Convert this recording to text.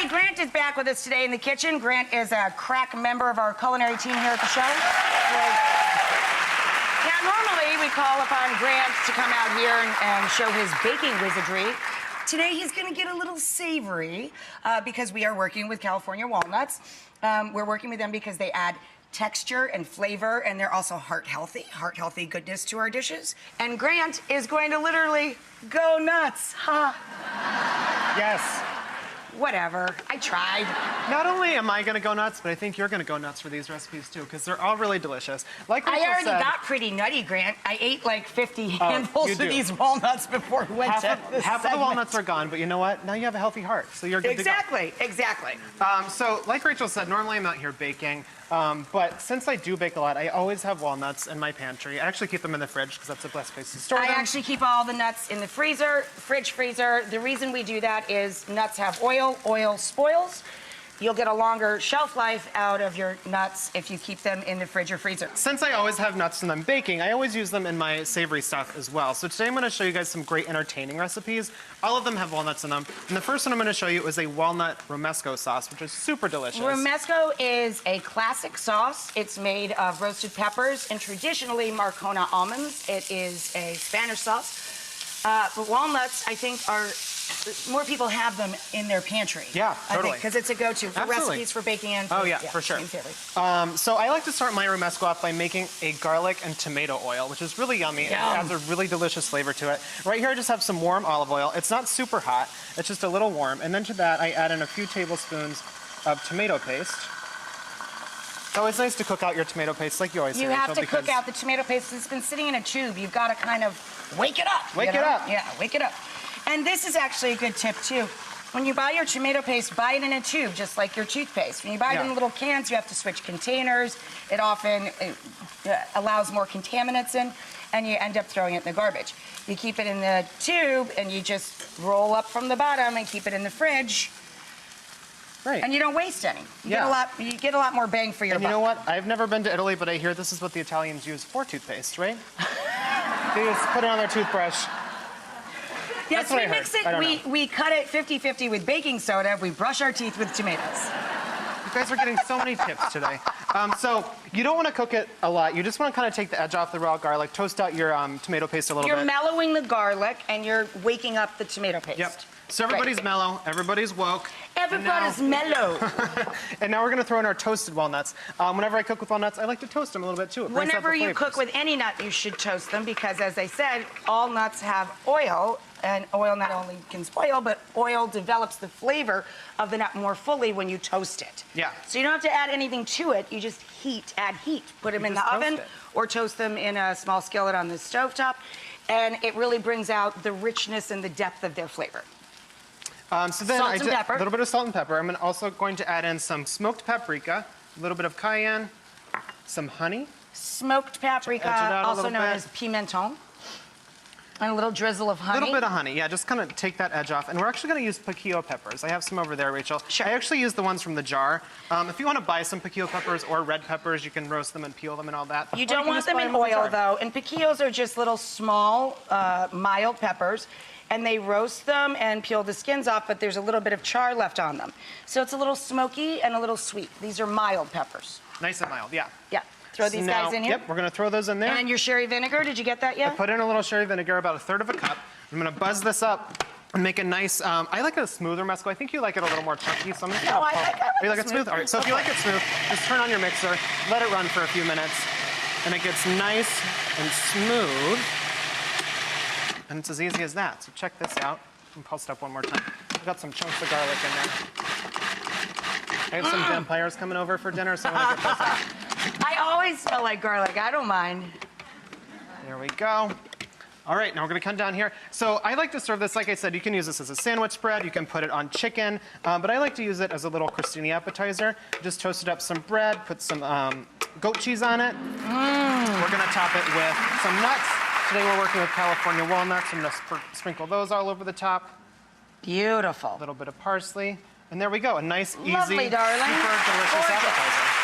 Grant is back with us today in the kitchen. Grant is a crack member of our culinary team here at the show. Now, normally we call upon Grant to come out here and show his baking wizardry. Today he's going to get a little savory because we are working with California walnuts. We're working with them because they add texture and flavor, and they're also heart-healthy goodness to our dishes. And Grant is going to literally go nuts. Ha! Yes. Whatever. I tried. Not only am I going to go nuts, but I think you're going to go nuts for these recipes too, because they're all really delicious. Like Rachael I already said, got pretty nutty, Grant. I ate like 50 handfuls of these walnuts before we went to this half of the segment. walnuts are gone, but you know what? Now you have a healthy heart, so you're good to go. Exactly. So, like Rachael said, normally I'm out here baking, but since I do bake a lot, I always have walnuts in my pantry. I actually keep them in the fridge because that's the best place to store them. I actually keep all the nuts in the freezer, fridge freezer. The reason we do that is nuts have oil. Oil spoils. You'll get a longer shelf life out of your nuts if you keep them in the fridge or freezer. Since I always have nuts when I'm baking, I always use them in my savory stuff as well. So today I'm going to show you guys some great entertaining recipes. All of them have walnuts in them. And the first one I'm going to show you is a walnut romesco sauce, which is super delicious. Romesco is a classic sauce. It's made of roasted peppers and traditionally Marcona almonds. It is a Spanish sauce. But walnuts, I think, are... more people have them in their pantry. Yeah, totally. Because it's a go-to for recipes for baking and for, for sure. So I like to start my romesco off by making a garlic and tomato oil, which is really yummy. It adds a really delicious flavor to it. Right here I just have some warm olive oil. It's not super hot. It's just a little warm. And then to that I add in a few tablespoons of tomato paste. It's always nice to cook out your tomato paste like you always say, You have to cook out the tomato paste. It's been sitting in a tube. You've got to kind of wake it up. Wake it up. Yeah, wake it up. And this is actually a good tip, too. When you buy your tomato paste, buy it in a tube, just like your toothpaste. When you buy it in little cans, you have to switch containers. It often allows more contaminants in, and you end up throwing it in the garbage. You keep it in the tube, and you just roll up from the bottom and keep it in the fridge. Right. And you don't waste any. You get a lot more bang for your buck. And you know what? I've never been to Italy, but I hear this is what the Italians use for toothpaste, right? They just put it on their toothbrush. Yes, we mix it, we cut it 50-50 with baking soda. We brush our teeth with tomatoes. You guys are getting so many tips today. So you don't want to cook it a lot. You just want to kind of take the edge off the raw garlic, toast out your tomato paste a little bit. You're mellowing the garlic and you're waking up the tomato paste. Yep. So everybody's mellow, everybody's woke. Everybody's mellow. And now we're going to throw in our toasted walnuts. Whenever I cook with walnuts, I like to toast them a little bit too. Whenever you cook with any nut, you should toast them because, as I said, all nuts have oil. And oil not only can spoil, but oil develops the flavor of the nut more fully when you toast it. Yeah. So you don't have to add anything to it. You just add heat. Put them in the oven or toast them in a small skillet on the stovetop. And it really brings out the richness and the depth of their flavor. So then Salt and pepper. A little bit of salt and pepper. I'm also going to add in some smoked paprika, a little bit of cayenne, some honey. Smoked paprika, also known as pimenton. And a little drizzle of honey. A little bit of honey, yeah, just kind of take that edge off. And we're actually going to use piquillo peppers. I have some over there, Rachael. Sure. I actually use the ones from the jar. If you want to buy some piquillo peppers or red peppers, you can roast them and peel them and all that. You don't want them in oil, though. And piquillos are just little small, mild peppers. And they roast them and peel the skins off, but there's a little bit of char left on them. So it's a little smoky and a little sweet. These are mild peppers. Nice and mild, yeah. Yeah. Throw these guys in here. Yep, we're going to throw those in there. And your sherry vinegar, did you get that yet? I put in a little sherry vinegar, about 1/3 cup. I'm going to buzz this up and make a nice, I like a smoother romesco. I think you like it a little more chunky. So I'm gonna I like it. You like it smooth? All right, so if you like it smooth, just turn on your mixer, let it run for a few minutes, and it gets nice and smooth. And it's as easy as that. So check this out. And pulse it up one more time. I've got some chunks of garlic in there. I have some vampires coming over for dinner, so I want to get those out. I always smell like garlic. I don't mind. There we go. All right, now we're going to come down here. So I like to serve this, like I said, you can use this as a sandwich spread. You can put it on chicken. But I like to use it as a little crostini appetizer. Just toasted up some bread, put some goat cheese on it. We're going to top it with some nuts. Today we're working with California walnuts. I'm going to sprinkle those all over the top. Beautiful. A little bit of parsley. And there we go, a nice, easy, Lovely, darling. super delicious appetizer.